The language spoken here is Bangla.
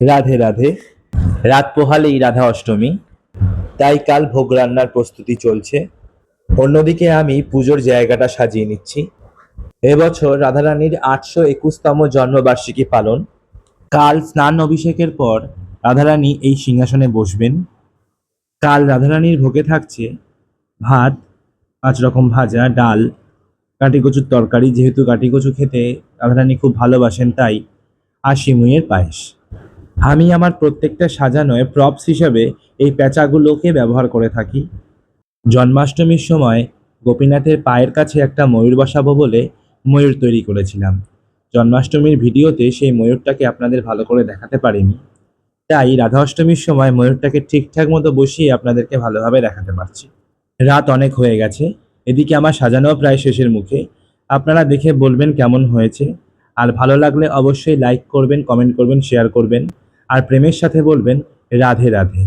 রাধে রাধে। রাত পোহালেই রাধা অষ্টমী, তাই কাল ভোগ রান্নার প্রস্তুতি চলছে। অন্যদিকে আমি পুজোর জায়গাটা সাজিয়ে নিচ্ছি। এবছর রাধারানীর 821তম জন্মবার্ষিকী পালন। কাল স্নান অভিষেকের পর রাধারানী এই সিংহাসনে বসবেন। কাল রাধারানীর ভোগে থাকছে ভাত, 5 রকম ভাজা, ডাল, কাটিকচুর তরকারি, যেহেতু কাটিকচু খেতে রাধারানী খুব ভালোবাসেন তাই, আর সিমুইয়ের পায়েস। আমি আমার প্রত্যেকটা সাজানোয় প্রপস হিসাবে এই প্যাঁচাগুলোকে ব্যবহার করে থাকি। জন্মাষ্টমীর সময় গোপীনাথের পায়ের কাছে একটা ময়ূর বসাবো বলে ময়ূর তৈরি করেছিলাম। জন্মাষ্টমীর ভিডিওতে সেই ময়ূরটাকে আপনাদের ভালো করে দেখাতে পারিনি, তাই রাধা অষ্টমীর সময় ময়ূরটাকে ঠিকঠাক মতো বসিয়ে আপনাদেরকে ভালোভাবে দেখাতে পারছি। রাত অনেক হয়ে গেছে, এদিকে আমার সাজানোও প্রায় শেষের মুখে। আপনারা দেখে বলবেন কেমন হয়েছে, আর ভালো লাগলে অবশ্যই লাইক করবেন, কমেন্ট করবেন, শেয়ার করবেন, আর প্রেমের সাথে বলবেন রাধে রাধে।